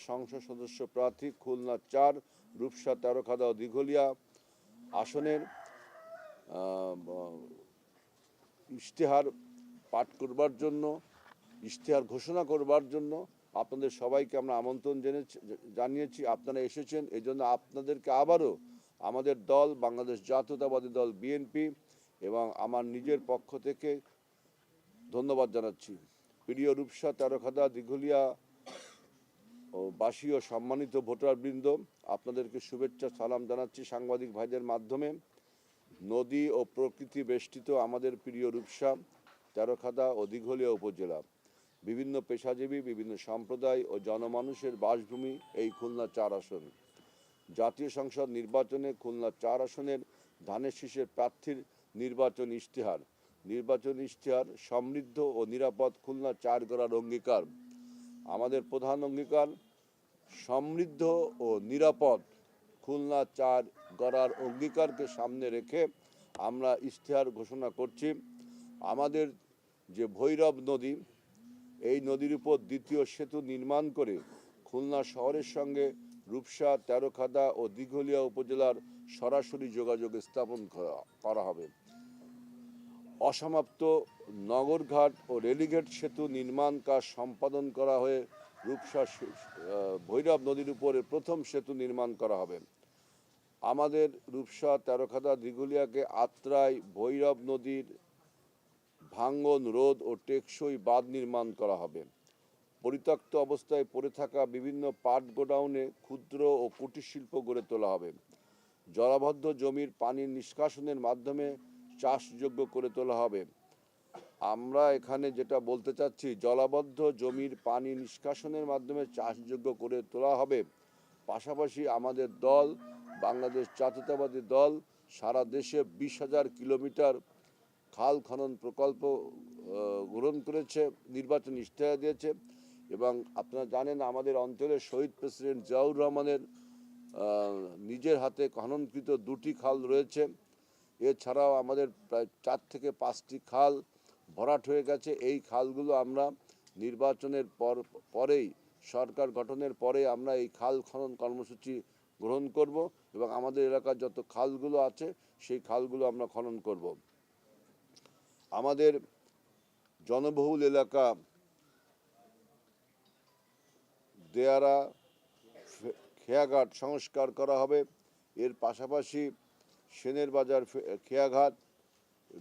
সংসদ সদস্য প্রার্থী খুলনা ৪, রূপসা, তেরোখাদা ও দিঘলিয়া আসনের ইশতেহার পাঠ করবার জন্য, ইশতেহার ঘোষণা করবার জন্য আপনাদের সবাইকে আমরা আমন্ত্রণ জানিয়েছি। আপনারা এসেছেন, এই জন্য আপনাদেরকে আবারও আমাদের দল বাংলাদেশ জাতীয়তাবাদী দল বিএনপি এবং আমার নিজের পক্ষ থেকে ধন্যবাদ জানাচ্ছি। প্রিয় রূপসা, তেরোখাদা, দিঘলিয়া ও বাসী ও সম্মানিত ভোটারবৃন্দ, আপনাদেরকে শুভেচ্ছা সালাম জানাচ্ছি সাংবাদিক ভাইদের মাধ্যমে। নদী ও প্রকৃতি বেষ্টিত আমাদের প্রিয় রূপসা, তেরোখাদা ও দিঘলিয়া উপজেলা, বিভিন্ন পেশাজীবী, বিভিন্ন সম্প্রদায় ও জনমানুষের বাসভূমি এই খুলনা ৪ আসন। জাতীয় সংসদ নির্বাচনে খুলনা ৪ আসনের ধানের শীষের প্রার্থীর নির্বাচন ইশতেহার সমৃদ্ধ ও নিরাপদ খুলনা ৪ গড়ার অঙ্গীকার। আমাদের প্রধান অঙ্গীকার সমৃদ্ধ ও নিরাপদ খুলনা ৪ গড়ার অঙ্গীকারকে সামনে রেখে আমরা ইশতেহার ঘোষণা করছি। আমাদের যে ভৈরব নদী, এই নদীর উপর দ্বিতীয় সেতু নির্মাণ করে খুলনা শহরের সঙ্গে রূপসা, তেরোখাদা ও দিঘলিয়া উপজেলার সরাসরি যোগাযোগ স্থাপন করা হবে। অসমাপ্ত নগরঘাট ও রেলিগেট সেতু নির্মাণ কাজ সম্পাদন করা হয়ে রূপসা ভৈরব নদীর উপরে প্রথম সেতু নির্মাণ করা হবে। আমাদের রূপসা, তেরোখাদা, দিঘলিয়াকে আত্রাই ভৈরব নদীর ভাঙ্গন রোধ ও টেকসই বাঁধ নির্মাণ করা হবে। পরিত্যক্ত অবস্থায় পড়ে থাকা বিভিন্ন পাট গোডাউনে ক্ষুদ্র ও কুটির শিল্প গড়ে তোলা হবে। জলাবদ্ধ জমির পানি নিষ্কাশনের মাধ্যমে চাষযোগ্য করে তোলা হবে। আমরা এখানে যেটা বলতে চাচ্ছি, জলাবদ্ধ জমির পানি নিষ্কাশনের মাধ্যমে চাষযোগ্য করে তোলা হবে। পাশাপাশি আমাদের দল বাংলাদেশ জাতীয়তাবাদী দল সারা দেশে 20,000 কিলোমিটার খাল খনন প্রকল্প গ্রহণ করেছে, নির্বাচন ইশতেহার দিয়েছে। এবং আপনারা জানেন আমাদের অঞ্চলের শহীদ প্রেসিডেন্ট জিয়াউর রহমানের নিজের হাতে খননকৃত 2টি খাল রয়েছে। এছাড়াও আমাদের প্রায় 4 থেকে 5টি খাল ভরাট হয়ে গেছে। এই খালগুলো আমরা নির্বাচনের পরেই, সরকার গঠনের পরে আমরা এই খাল খনন কর্মসূচি গ্রহণ করব এবং আমাদের এলাকার যত খালগুলো আছে সেই খালগুলো আমরা খনন করব। আমাদের জনবহুল এলাকা দেয়ারা খেয়াঘাট সংস্কার করা হবে। এর পাশাপাশি সেনের বাজার খেয়াঘাট,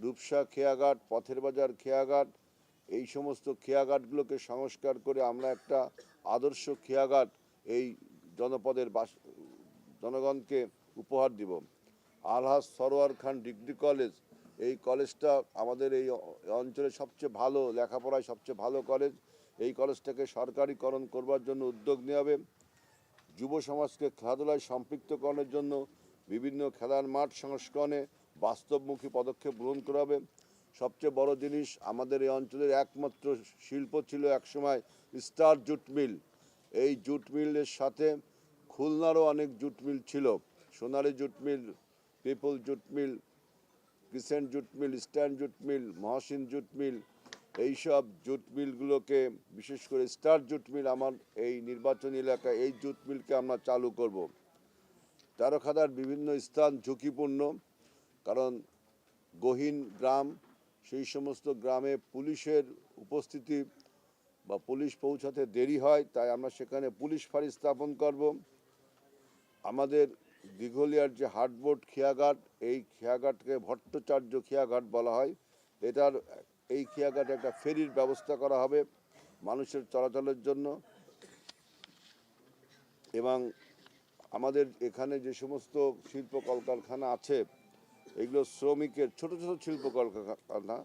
রূপসা খেয়াঘাট, পথের বাজার খেয়াঘাট, এই সমস্ত খেয়াঘাটগুলোকে সংস্কার করে আমরা একটা আদর্শ খেয়াঘাট এই জনপদের জনগণকে উপহার দিব। আলহাজ সরোয়ার খান ডিগ্রি কলেজ, এই কলেজটা আমাদের এই অঞ্চলে সবচেয়ে ভালো, লেখাপড়ায় সবচেয়ে ভালো কলেজ। এই কলেজটাকে সরকারিকরণ করবার জন্য উদ্যোগ নেওয়া হবে। যুব সমাজকে খেলাধুলায় সম্পৃক্তকরণের জন্য বিভিন্ন খেলার মাঠ সংস্করণে বাস্তবমুখী পদক্ষেপ গ্রহণ করা হবে। সবচেয়ে বড় জিনিস, আমাদের এই অঞ্চলের একমাত্র শিল্প ছিল একসময় স্টার জুট মিল। এই জুট মিলের সাথে খুলনারও অনেক জুট মিল ছিল, Sonali jute mill, people jute mill, crescent jute mill, stand jute mill, Mohsin jute mill. এইসব জুট মিলগুলোকে, বিশেষ করে স্টার জুট মিল, আমার এই নির্বাচনী এলাকায় এই জুট মিলকে আমরা চালু করব। তেরোখাদার বিভিন্ন স্থান ঝুঁকিপূর্ণ, কারণ গহীন গ্রাম, সেই সমস্ত গ্রামে পুলিশের উপস্থিতি বা পুলিশ পৌঁছাতে দেরি হয়, তাই আমরা সেখানে পুলিশ ফাঁড়ি স্থাপন করব। আমাদের দিঘলিয়ার যে হাটবোর্ড খেয়াঘাট, এই খেয়াঘাটকে ভট্টাচার্য খেয়াঘাট বলা হয়। এই খেয়াঘাটে একটা ফেরির ব্যবস্থা করা হবে মানুষের চলাচলের জন্য। এবং আমাদের এখানে যে সমস্ত শিল্প কলকারখানা আছে, এগুলো শ্রমিকের, ছোট ছোট শিল্প কলকারখানা,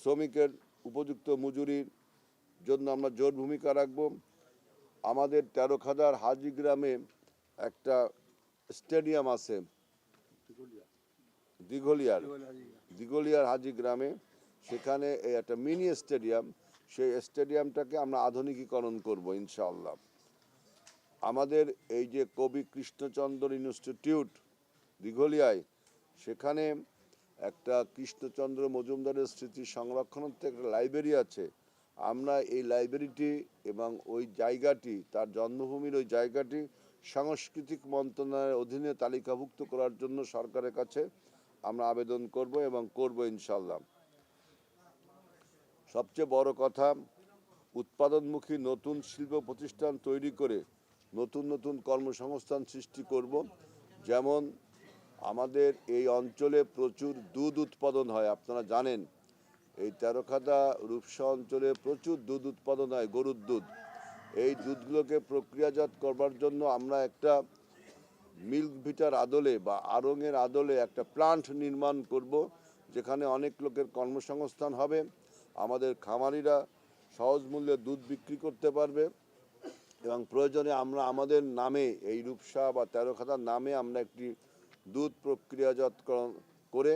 শ্রমিকের উপযুক্ত মজুরির জন্য আমরা জোর ভূমিকা রাখব। আমাদের তেরোখাদার হাজি গ্রামে একটা স্টেডিয়াম আছে, দিঘলিয়ার হাজি গ্রামে, সেখানে একটা মিনি স্টেডিয়াম, সেই স্টেডিয়ামটাকে আমরা আধুনিকীকরণ করব ইনশাআল্লাহ। আমাদের এই যে কবি কৃষ্ণচন্দ্র ইনস্টিটিউট দিঘলিয়ায়, সেখানে একটা কৃষ্ণচন্দ্র মজুমদারের স্মৃতি সংরক্ষণার্থে একটা লাইব্রেরি আছে। আমরা এই লাইব্রেরিটি এবং ওই জায়গাটি, তার জন্মভূমির ওই জায়গাটি সাংস্কৃতিক মন্ত্রণালয়ের অধীনে তালিকাভুক্ত করার জন্য সরকারের কাছে আমরা আবেদন করব এবং করব ইনশাল্লাহ। সবচেয়ে বড় কথা, উৎপাদনমুখী নতুন শিল্প প্রতিষ্ঠান তৈরি করে নতুন নতুন কর্মসংস্থান সৃষ্টি করব। যেমন আমাদের এই অঞ্চলে প্রচুর দুধ উৎপাদন হয়, আপনারা জানেন। এই তেরোখাদা রূপসা অঞ্চলে প্রচুর দুধ উৎপাদন হয়, গরুর দুধ। এই দুধগুলোকে প্রক্রিয়াজাত করবার জন্য আমরা একটা মিল্ক ভিটার আদলে বা আড়ংয়ের আদলে একটা প্লান্ট নির্মাণ করব, যেখানে অনেক লোকের কর্মসংস্থান হবে। আমাদের খামারিরা সহজ মূল্যে দুধ বিক্রি করতে পারবে এবং প্রয়োজনে আমরা আমাদের নামে, এই রূপসা বা তেরোখাদার নামে আমরা একটি দুধ প্রক্রিয়াজাতকরণ করে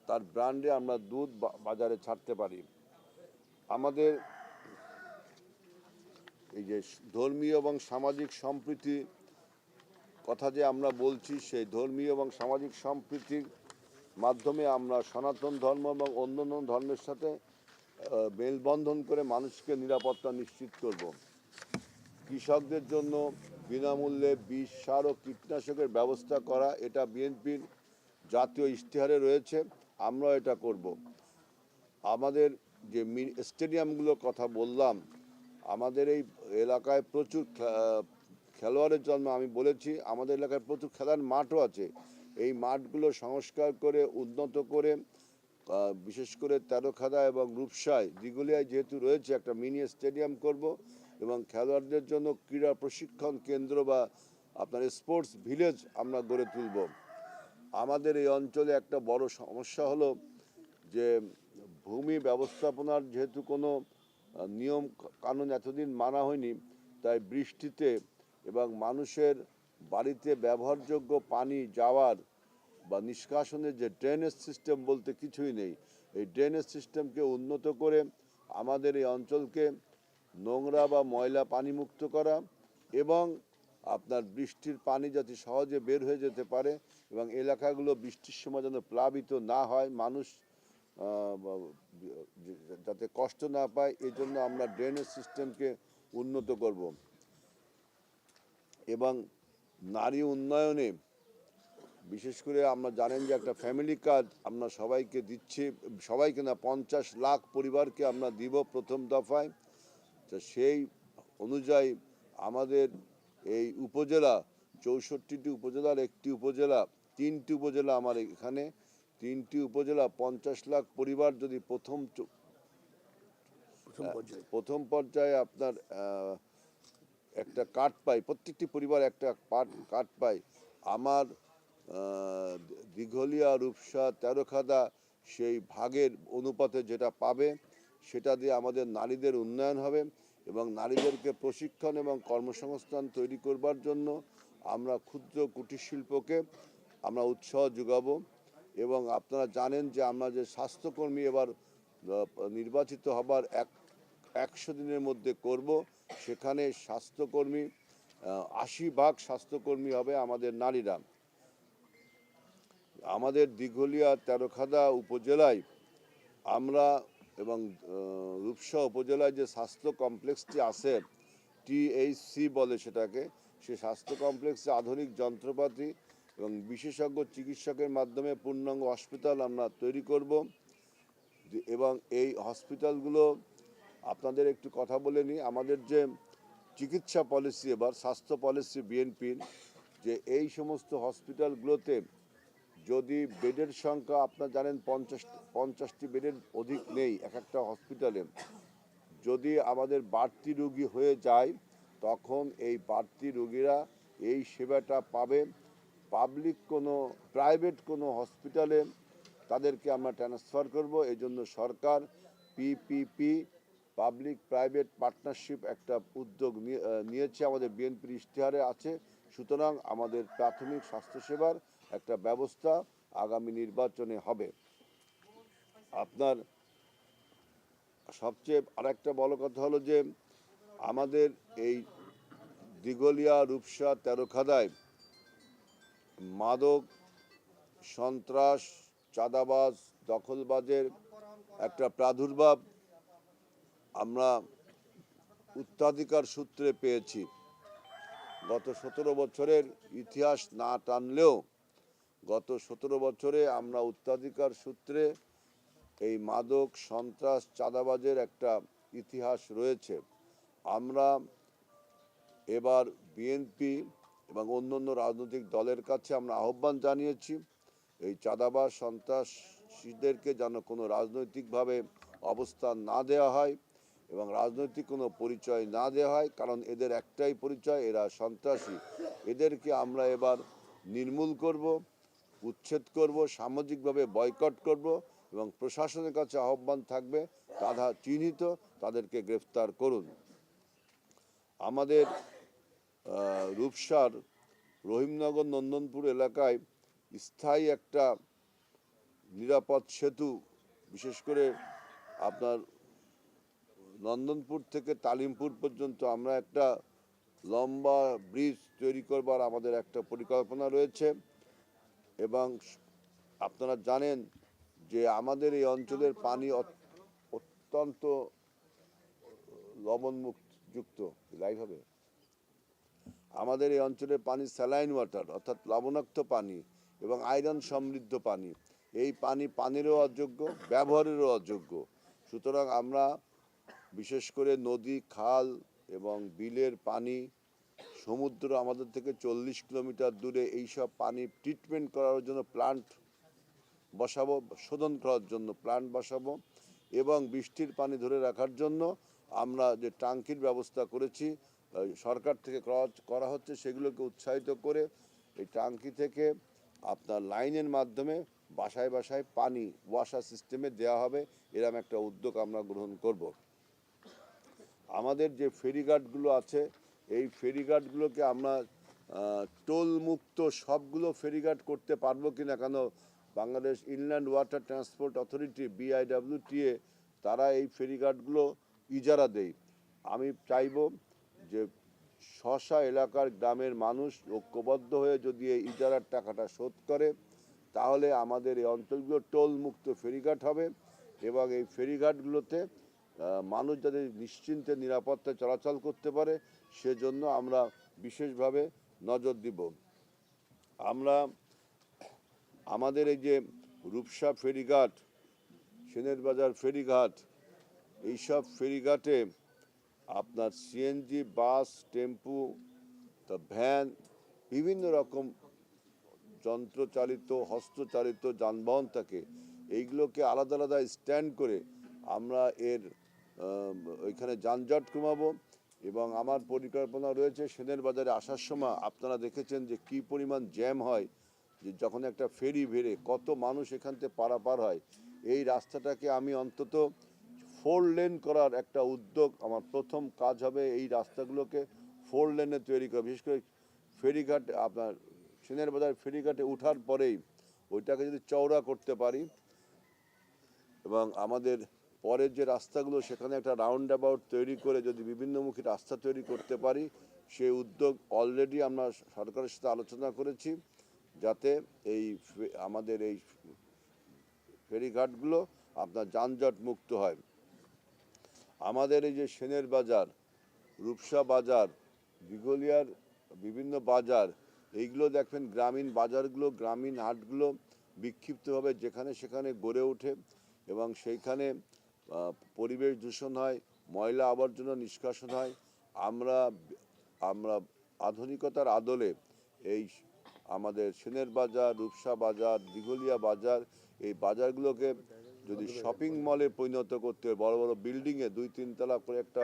তার ব্র্যান্ডে আমরা দুধ বাজারে ছাড়তে পারি। আমাদের এই যে ধর্মীয় এবং সামাজিক সম্প্রীতি কথা যে আমরা বলছি, সেই ধর্মীয় এবং সামাজিক সম্প্রীতির মাধ্যমে আমরা সনাতন ধর্ম এবং অন্যান্য ধর্মের সাথে মেলবন্ধন করে মানুষকে নিরাপত্তা নিশ্চিত করব। কৃষকদের জন্য বিনামূল্যে বীজ, সার ও কীটনাশকের ব্যবস্থা করা, এটা বিএনপির জাতীয় ইশতেহারে রয়েছে, আমরা এটা করব। আমাদের যে স্টেডিয়ামগুলোর কথা বললাম, আমাদের এই এলাকায় প্রচুর খেলোয়াড়ের জন্য আমি বলেছি, আমাদের এলাকায় প্রচুর খেলার মাঠও আছে। এই মাঠগুলো সংস্কার করে উন্নত করে, বিশেষ করে তেরোখাদা এবং রূপসায়, দিঘলিয়ায় যেহেতু রয়েছে, একটা মিনি স্টেডিয়াম করব এবং খেলোয়াড়দের জন্য ক্রীড়া প্রশিক্ষণ কেন্দ্র বা আপনার স্পোর্টস ভিলেজ আমরা গড়ে তুলব। আমাদের এই অঞ্চলে একটা বড় সমস্যা হলো যে ভূমি ব্যবস্থাপনার যেহেতু কোনো নিয়ম কানুন এতদিন মানা হয়নি, তাই বৃষ্টিতে এবং মানুষের বাড়িতে ব্যবহারযোগ্য পানি যাওয়ার বা নিষ্কাশনের যে ড্রেনেজ সিস্টেম বলতে কিছুই নেই। এই ড্রেনেজ সিস্টেমকে উন্নত করে আমাদের এই অঞ্চলকে নোংরা বা ময়লা পানি মুক্ত করা এবং আপনার বৃষ্টির পানি যাতে সহজে বের হয়ে যেতে পারে এবং এলাকাগুলো বৃষ্টির সময় যেন প্লাবিত না হয়, মানুষ যাতে কষ্ট না পায়, এই জন্য আমরা ড্রেনেজ সিস্টেমকে উন্নত করব। এবং নারী উন্নয়নে বিশেষ করে আমরা জানেন যে একটা ফ্যামিলি কার্ড আমরা সবাইকে দিচ্ছি, সবাইকে না, 50 লাখ পরিবারকে আমরা দিব প্রথম দফায়। তো সেই অনুযায়ী আমাদের এই উপজেলা, 64টি উপজেলার একটি উপজেলা, 3টি উপজেলা আমার এখানে, 3টি উপজেলা 50 লাখ পরিবার যদি প্রথম পর্যায়ে আপনার একটা কার্ড পাই, প্রত্যেকটি পরিবার একটা কার্ড পায়, আমার দিঘলিয়া, রূপসা, তেরোখাদা সেই ভাগের অনুপাতে যেটা পাবে, সেটা দিয়ে আমাদের নারীদের উন্নয়ন হবে এবং নারীদেরকে প্রশিক্ষণ এবং কর্মসংস্থান তৈরি করবার জন্য আমরা ক্ষুদ্র কুটির শিল্পকে আমরা উৎসাহ যোগাবো। এবং আপনারা জানেন যে আমরা যে স্বাস্থ্যকর্মী এবার নির্বাচিত হবার 100 দিনের মধ্যে করব, সেখানে স্বাস্থ্যকর্মী 80% স্বাস্থ্যকর্মী হবে আমাদের নারীরা। আমাদের দিঘলিয়া, তেরোখাদা উপজেলায় আমরা এবং রূপসা উপজেলায় যে স্বাস্থ্য কমপ্লেক্সটি আছে, THC বলে সেটাকে, সে স্বাস্থ্য কমপ্লেক্সে আধুনিক যন্ত্রপাতি এবং বিশেষজ্ঞ চিকিৎসকের মাধ্যমে পূর্ণাঙ্গ হসপিটাল আমরা তৈরি করব। এবং এই হসপিটালগুলো আপনাদের একটু কথা বলে নিই, আমাদের যে চিকিৎসা পলিসি, এবার স্বাস্থ্য পলিসি বিএনপির, যে এই সমস্ত হসপিটালগুলোতে যদি বেডের সংখ্যা, আপনারা জানেন 50টি বেডের অধিক নেই এক একটা হসপিটালে, যদি আমাদের বাড়তি রোগী হয়ে যায় তখন এই বাড়তি রোগীরা এই সেবাটা পাবে পাবলিক কোনো প্রাইভেট কোনো হসপিটালে, তাদেরকে আমরা ট্রান্সফার করব। এই জন্য সরকার PPP, পাবলিক প্রাইভেট পার্টনারশিপ, একটা উদ্যোগ নিয়েছে, আমাদের বিএনপির ইশতেহারে আছে। সুতরাং আমাদের প্রাথমিক স্বাস্থ্যসেবার একটা ব্যবস্থা আগামী নির্বাচনে হবে। আপনার সবচেয়ে আরেকটা বড় কথা হলো যে আমাদের এই দিঘলিয়া, রূপসা, তেরোখাদায় মাদক, সন্ত্রাস, চাঁদাবাজ, দখলবাজের একটা প্রাদুর্ভাব আমরা উত্তরাধিকার সূত্রে পেয়েছি। গত 17 বছরের ইতিহাস না টানলেও গত 17 বছরে আমরা উত্তরাধিকার সূত্রে এই মাদক, সন্ত্রাস, চাঁদাবাজের একটা ইতিহাস রয়েছে। আমরা এবার বিএনপি এবং অন্যান্য রাজনৈতিক দলের কাছে আমরা আহ্বান জানিয়েছি এই চাঁদাবাজ, সন্ত্রাসীদেরকে যেন কোনো রাজনৈতিকভাবে অবস্থান না দেওয়া হয় এবং রাজনৈতিক কোনো পরিচয় না দেওয়া হয়, কারণ এদের একটাই পরিচয়, এরা সন্ত্রাসী। এদেরকে আমরা এবার নির্মূল করব, উচ্ছেদ করব, সামাজিকভাবে বয়কট করব এবং প্রশাসনের কাছে আহ্বান থাকবে তারা চিহ্নিত তাদেরকে গ্রেফতার করুন। আমাদের রূপসার রহিমনগর নন্দনপুর এলাকায় স্থায়ী একটা নিরাপদ সেতু, বিশেষ করে আপনার নন্দনপুর থেকে তালিমপুর পর্যন্ত আমরা একটা লম্বা ব্রিজ তৈরি করবার আমাদের একটা পরিকল্পনা রয়েছে। এবং আপনারা জানেন যে আমাদের এই অঞ্চলের পানি অত্যন্ত লবণযুক্ত। লাইভ হবে, আমাদের এই অঞ্চলের পানি স্যালাইন ওয়াটার, অর্থাৎ লবণাক্ত পানি এবং আয়রন সমৃদ্ধ পানি। এই পানি পানিরও অযোগ্য, ব্যবহারেরও অযোগ্য। সুতরাং আমরা বিশেষ করে নদী, খাল এবং বিলের পানি, সমুদ্র আমাদের থেকে 40 কিলোমিটার দূরে, এইসব পানি ট্রিটমেন্ট করার জন্য প্লান্ট বসাবো, শোধন করার জন্য প্লান্ট বসাবো এবং বৃষ্টির পানি ধরে রাখার জন্য আমরা যে ট্যাঙ্কির ব্যবস্থা করেছি সরকার থেকে করা হচ্ছে, সেগুলোকে উৎসাহিত করে এই ট্যাঙ্কি থেকে আপনার লাইনের মাধ্যমে বাসায় বাসায় পানি ওয়াসার সিস্টেমে দেওয়া হবে। এরকম একটা উদ্যোগ আমরা গ্রহণ করব। আমাদের যে ফেরিঘাটগুলো আছে এই ফেরিঘাটগুলোকে আমরা টোল মুক্ত সবগুলো ফেরিঘাট করতে পারবো কিনা, কেন Bangladesh inland water transport authority BIWTA তারা এই ফেরিঘাটগুলো ইজারা দেয়। আমি চাইব যে শশা এলাকার গ্রামের মানুষ ঐক্যবদ্ধ হয়ে যদি এই ইজারার টাকাটা শোধ করে তাহলে আমাদের এই অঞ্চলগুলো টোল মুক্ত ফেরিঘাট হবে এবং এই ফেরিঘাটগুলোতে মানুষ যাতে নিশ্চিন্তে নিরাপত্তায় চলাচল করতে পারে সেজন্য আমরা বিশেষভাবে নজর দিব। আমরা আমাদের এই যে রূপসা ফেরিঘাট, সেনের বাজার ফেরিঘাট, এইসব ফেরিঘাটে আপনার CNG বাস, টেম্পু, ভ্যান, বিভিন্ন রকম যন্ত্রচালিত, হস্তচালিত যানবাহন থাকে। এইগুলোকে আলাদা আলাদা স্ট্যান্ড করে আমরা এর ওইখানে যানজট কমাবো এবং আমার পরিকল্পনা রয়েছে সেনের বাজারে আসার সময় আপনারা দেখেছেন যে কি পরিমাণ জ্যাম হয়, যে যখন একটা ফেরি ভেড়ে কত মানুষ এখান থেকে পারাপার হয়। এই রাস্তাটাকে আমি অন্তত 4 লেন করার একটা উদ্যোগ, আমার প্রথম কাজ হবে এই রাস্তাগুলোকে 4 লেনে তৈরি করা। বিশেষ করে ফেরিঘাট, আপনার সেনের বাজার ফেরিঘাটে ওঠার পরেই ওইটাকে যদি চওড়া করতে পারি এবং আমাদের পরের যে রাস্তাগুলো সেখানে একটা রাউন্ড অ্যাবাউট তৈরি করে যদি বিভিন্নমুখী রাস্তা তৈরি করতে পারি, সেই উদ্যোগ অলরেডি আমরা সরকারের সাথে আলোচনা করেছি, যাতে এই আমাদের এই ফেরিঘাটগুলো আপনার যানজট মুক্ত হয়। আমাদের এই যে সেনের বাজার, রূপসা বাজার, দিঘলিয়ার বিভিন্ন বাজার, এইগুলো দেখবেন গ্রামীণ বাজারগুলো, গ্রামীণ হাটগুলো বিক্ষিপ্তভাবে যেখানে সেখানে গড়ে ওঠে এবং সেইখানে পরিবেশ দূষণ হয়, ময়লা আবর্জনা নিষ্কাশন হয়। আমরা আমরা আধুনিকতার আদলে এই আমাদের সেনের বাজার, রূপসা বাজার, দিঘলিয়া বাজার, এই বাজারগুলোকে যদি শপিং মলে পরিণত করতে, বড় বড় বিল্ডিংয়ে 2-3 তলা করে একটা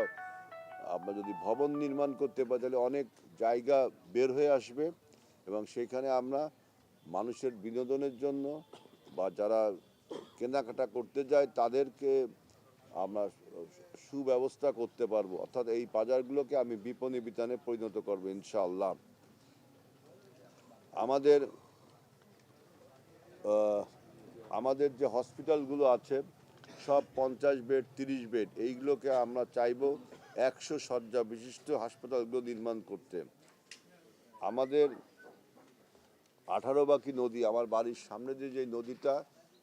আমরা যদি ভবন নির্মাণ করতে পারি তাহলে অনেক জায়গা বের হয়ে আসবে এবং সেইখানে আমরা মানুষের বিনোদনের জন্য বা যারা কেনাকাটা করতে যায় তাদেরকে আমরা সুব্যবস্থা করতে পারবো। অর্থাৎ এই বাজারগুলোকে আমি বিপণী বিতানে পরিণত করবো ইনশাআল্লাহ। আমাদের যে হসপিটালগুলো আছে সব 50 বেড, 30 বেড, এইগুলোকে আমরা চাইবো 100 শয্যা বিশিষ্ট হাসপাতালগুলো নির্মাণ করতে। আমাদের 18 বাকি নদী, আমার বাড়ির সামনে যে নদীটা,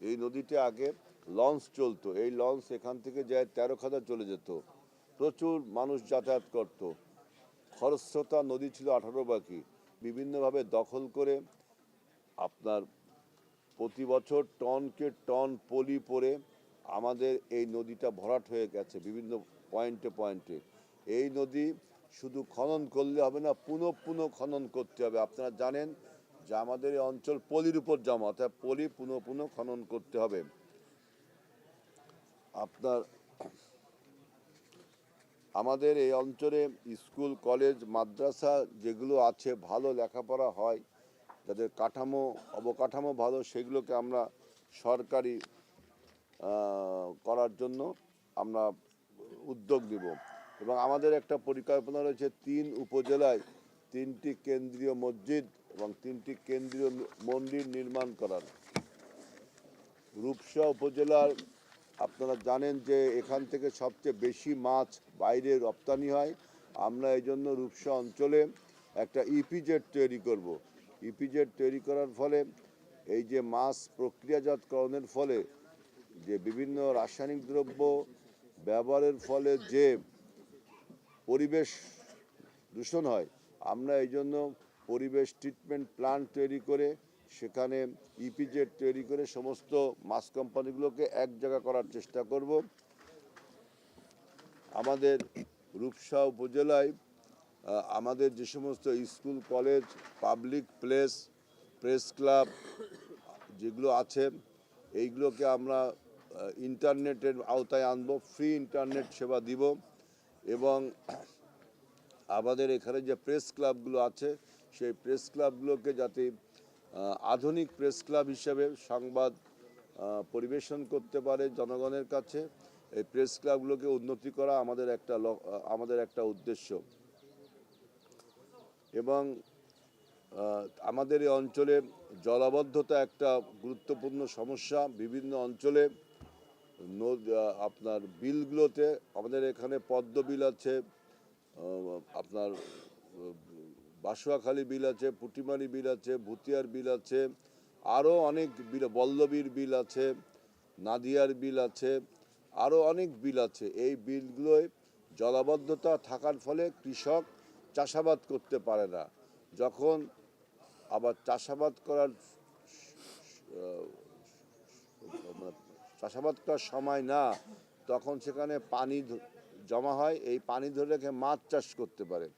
এই নদীতে আগে লঞ্চ চলতো, এই লঞ্চ এখান থেকে যায় 13 খাদা চলে যেত। প্রচুর মানুষ যাতায়াত করত। খরস্রোতা নদী ছিল 18 বাঁকি, বিভিন্নভাবে দখল করে আপনার প্রতি বছর টনকে টন পলি পড়ে আমাদের এই নদীটা ভরাট হয়ে গেছে বিভিন্ন পয়েন্টে পয়েন্টে। এই নদী শুধু খনন করলে হবে না, পুনঃ পুনঃ খনন করতে হবে। আপনারা জানেন যে আমাদের এই অঞ্চল পলির উপর জমা, অর্থাৎ পলি পুনঃ পুনঃ খনন করতে হবে। আপনার আমাদের এই অঞ্চলে স্কুল কলেজ মাদ্রাসা যেগুলো আছে, ভালো লেখাপড়া হয়, যাদের কাঠামো অবকাঠামো ভালো, সেগুলোকে আমরা সরকারি করার জন্য আমরা উদ্যোগ নিব। এবং আমাদের একটা পরিকল্পনা রয়েছে 3 উপজেলায় 3টি কেন্দ্রীয় মসজিদ এবং 3টি কেন্দ্রীয় মন্দির নির্মাণ করার। রূপসা উপজেলার আপনারা জানেন যে এখান থেকে সবচেয়ে বেশি মাছ বাইরে রপ্তানি হয়। আমরা এই জন্য রূপসা অঞ্চলে একটা ইপিজেড তৈরি করব। ইপিজেড তৈরি করার ফলে এই যে মাছ প্রক্রিয়াজাতকরণের ফলে যে বিভিন্ন রাসায়নিক দ্রব্য ব্যবহারের ফলে যে পরিবেশ দূষণ হয়, আমরা এই জন্য পরিবেশ ট্রিটমেন্ট প্ল্যান্ট তৈরি করে সেখানে ইপিজেড তৈরি করে সমস্ত মাছ কোম্পানিগুলোকে এক জায়গা করার চেষ্টা করব। আমাদের রূপসা উপজেলায় আমাদের যে সমস্ত school college public place press club যেগুলো আছে, এইগুলোকে আমরা ইন্টারনেটের আওতায় আনব, ফ্রি ইন্টারনেট সেবা দিব। এবং আমাদের এখানে যে প্রেস ক্লাবগুলো আছে সেই প্রেস ক্লাবগুলোকে যাতে আধুনিক প্রেস ক্লাব হিসেবে সংবাদ পরিবেশন করতে পারে জনগণের কাছে, এই প্রেস ক্লাবগুলোকে উন্নতি করা আমাদের একটা উদ্দেশ্য। এবং আমাদের এই অঞ্চলে জলাবদ্ধতা একটা গুরুত্বপূর্ণ সমস্যা। বিভিন্ন অঞ্চলে আপনার বিলগুলোতে, আমাদের এখানে পদ্ম বিল আছে, আপনার বাসুয়াখালী বিল আছে, পুটিমারি বিল আছে, ভুতিয়ার বিল আছে, আরও অনেক বিল, বল্লবীর বিল আছে, নাদিয়ার বিল আছে, আরও অনেক বিল আছে। এই বিলগুলোয় জলাবদ্ধতা থাকার ফলে কৃষক চাষাবাদ করতে পারে না। যখন আবার চাষাবাদ করার সময় না, তখন সেখানে পানি জমা হয়, এই পানি ধরে রেখে মাছ চাষ করতে পারে।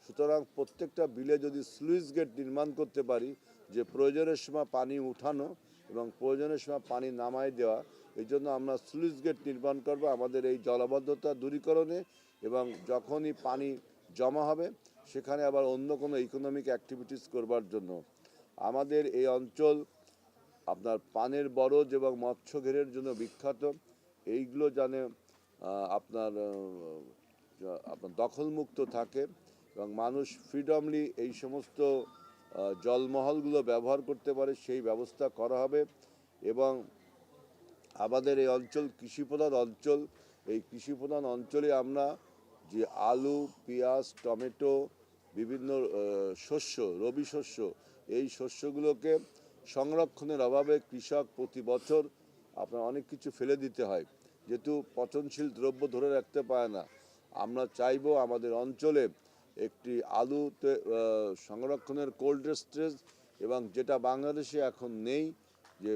সুতরাং প্রত্যেকটা বিলে যদি স্লুইস গেট নির্মাণ করতে পারি, যে প্রয়োজনের সময় পানি উঠানো এবং প্রয়োজনের সময় পানি নামাই দেওয়া, এই জন্য আমরা স্লুইস গেট নির্মাণ করব আমাদের এই জলাবদ্ধতা দূরীকরণে। এবং যখনই পানি জমা হবে সেখানে আবার অন্য কোনো ইকোনমিক অ্যাক্টিভিটিস করবার জন্য। আমাদের এই অঞ্চল আপনার পানের বরজ এবং মৎস্য ঘেরের জন্য বিখ্যাত। এইগুলো যেন আপনার দখলমুক্ত থাকে এবং মানুষ ফ্রিডমলি এই সমস্ত জলমহলগুলো ব্যবহার করতে পারে, সেই ব্যবস্থা করা হবে। এবং আমাদের এই অঞ্চল কৃষিপ্রধান অঞ্চল, এই কৃষিপ্রধান অঞ্চলে আমরা যে আলু, পেঁয়াজ, টমেটো, বিভিন্ন শস্য, রবি শস্য, এই শস্যগুলোকে সংরক্ষণের অভাবে কৃষক প্রতি বছর আপনার অনেক কিছু ফেলে দিতে হয়, যেহেতু পচনশীল দ্রব্য ধরে রাখতে পারে না। আমরা চাইব আমাদের অঞ্চলে একটি আলুতে সংরক্ষণের কোল্ড স্টোরেজ, এবং যেটা বাংলাদেশে এখন নেই, যে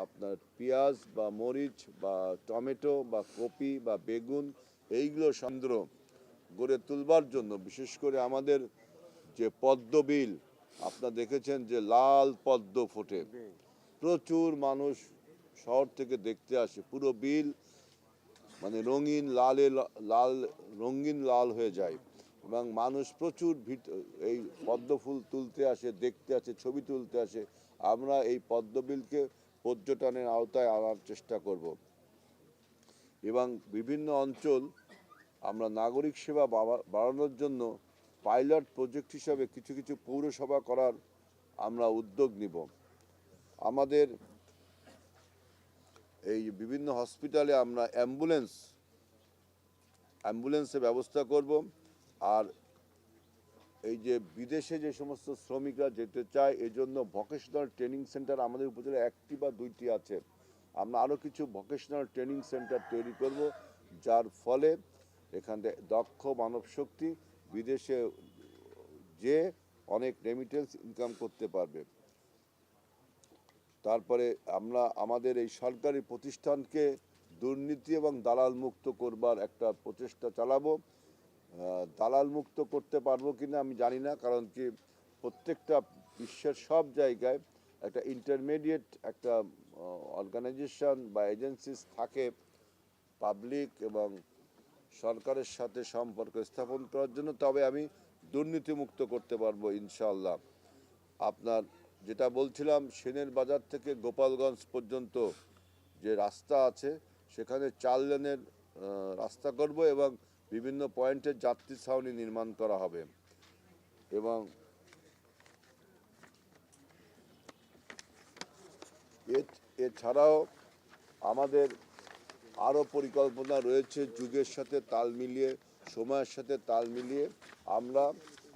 আপনার পেঁয়াজ বা মরিচ বা টমেটো বা কপি বা বেগুন, এইগুলো কেন্দ্র গড়ে তুলবার জন্য, বিশেষ করে আমাদের যে পদ্ম বিল, আপনারা দেখেছেন যে লাল পদ্ম ফোটে, প্রচুর মানুষ শহর থেকে দেখতে আসে, পুরো বিল মানে রঙিন লাল হয়ে যায় এবং মানুষ প্রচুর এই পদ্ম ফুল তুলতে আসে, দেখতে আসে, ছবি তুলতে আসে। আমরা এই পদ্ম বিলকে পর্যটনের আওতায় আনার চেষ্টা করব। এবং বিভিন্ন অঞ্চল আমরা নাগরিক সেবা বাড়ানোর জন্য পাইলট প্রজেক্ট হিসাবে কিছু কিছু পৌরসভা করার আমরা উদ্যোগ নিব। আমাদের এই বিভিন্ন হসপিটালে আমরা অ্যাম্বুলেন্সের ব্যবস্থা করব। আর এই যে বিদেশে যে সমস্ত শ্রমিকরা যেতে চায়, এজন্য ভোকেশনাল ট্রেনিং সেন্টার আমাদের উপজেলায় 1টি বা 2টি আছে। আমরা আরও কিছু ভোকেশনাল ট্রেনিং সেন্টার তৈরি করব, যার ফলে এখান থেকে দক্ষ মানব শক্তি বিদেশে যে অনেক রেমিটেন্স ইনকাম করতে পারবে। তারপরে আমরা আমাদের এই সরকারি প্রতিষ্ঠানকে দুর্নীতি এবং দালাল মুক্ত করবার একটা প্রচেষ্টা চালাবো। দালাল মুক্ত করতে পারবো কিনা আমি জানি না, কারণ কি প্রত্যেকটা বিশ্বের সব জায়গায় একটা ইন্টারমিডিয়েট একটা অর্গানাইজেশন বা এজেন্সিস থাকে পাবলিক এবং সরকারের সাথে সম্পর্ক স্থাপন করার জন্য। তবে আমি দুর্নীতিমুক্ত করতে পারবো ইনশাআল্লাহ। আপনার যেটা বলছিলাম, সেনের বাজার থেকে গোপালগঞ্জ পর্যন্ত যে রাস্তা আছে সেখানে 4 লেনের রাস্তা করব এবং বিভিন্ন পয়েন্টে যাত্রী ছাউনি নির্মাণ করা হবে। এবং এছাড়াও আমাদের আরও পরিকল্পনা রয়েছে যুগের সাথে তাল মিলিয়ে, সময়ের সাথে তাল মিলিয়ে আমরা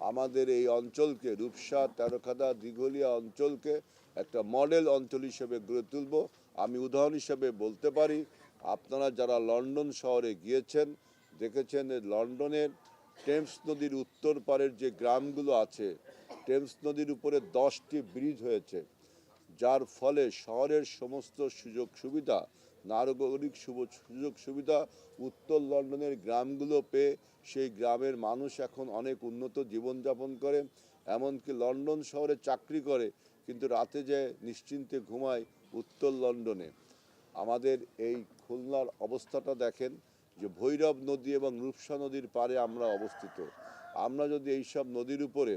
আমাদের এই অঞ্চলকে, রূপসা, তেরোখাদা, দিঘলিয়া অঞ্চলকে একটা মডেল অঞ্চল হিসেবে গড়ে তুলব। আমি উদাহরণ হিসেবে বলতে পারি, আপনারা যারা লন্ডন শহরে গিয়েছেন দেখেছেন লন্ডনের টেমস নদীর উত্তর পারের যে গ্রামগুলো আছে, টেমস নদীর উপরে 10টি ব্রিজ হয়েছে, যার ফলে শহরের সমস্ত সুযোগ সুবিধা, নাগরিক সুযোগ সুবিধা উত্তর লন্ডনের গ্রামগুলো পেয়ে সেই গ্রামের মানুষ এখন অনেক উন্নত জীবনযাপন করে। এমনকি লন্ডন শহরে চাকরি করে কিন্তু রাতে যায় নিশ্চিন্তে ঘুমায় উত্তর লন্ডনে। আমাদের এই খুলনার অবস্থাটা দেখেন যে ভৈরব নদী এবং রূপসা নদীর পাড়ে আমরা অবস্থিত। আমরা যদি এইসব নদীর উপরে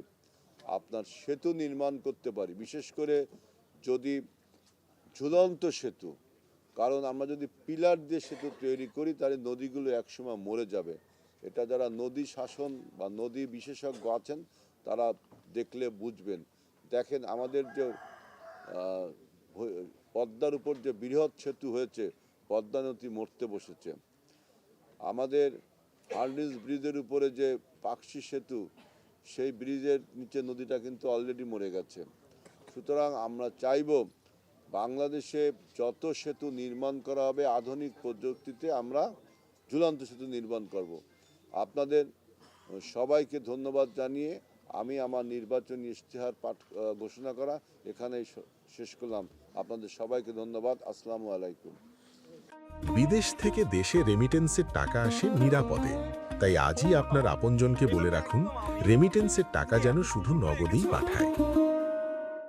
আপনার সেতু নির্মাণ করতে পারি, বিশেষ করে যদি ঝুলন্ত সেতু, কারণ আমরা যদি পিলার দিয়ে সেতু তৈরি করি তাহলে নদীগুলো একসময় মরে যাবে। এটা যারা নদী শাসন বা নদী বিশেষজ্ঞ আছেন তারা দেখলে বুঝবেন। দেখেন আমাদের যে পদ্মার উপর যে বৃহৎ সেতু হয়েছে, পদ্মা নদী মরতে বসেছে। আমাদের হার্ডিঞ্জ ব্রিজের উপরে যে পাকশি সেতু, সেই ব্রিজের নিচে নদীটা কিন্তু অলরেডি মরে গেছে। সুতরাং আমরা চাইব বাংলাদেশে যত সেতু নির্মাণ করা হবে আধুনিক প্রযুক্তিতে আমরা ঝুলন্ত সেতু নির্মাণ করব। আপনাদের সবাইকে ধন্যবাদ জানিয়ে আমি আমার নির্বাচনী ইশতেহার পাঠ ঘোষণা করা এখানেই শেষ করলাম। আপনাদের সবাইকে ধন্যবাদ। আসসালামু আলাইকুম। বিদেশ থেকে দেশে রেমিটেন্সের টাকা আসে নিরাপদে, তাই আজই আপনার আপনজনকে বলে রাখুন রেমিটেন্সের টাকা যেন শুধু নগদেই পাঠায়।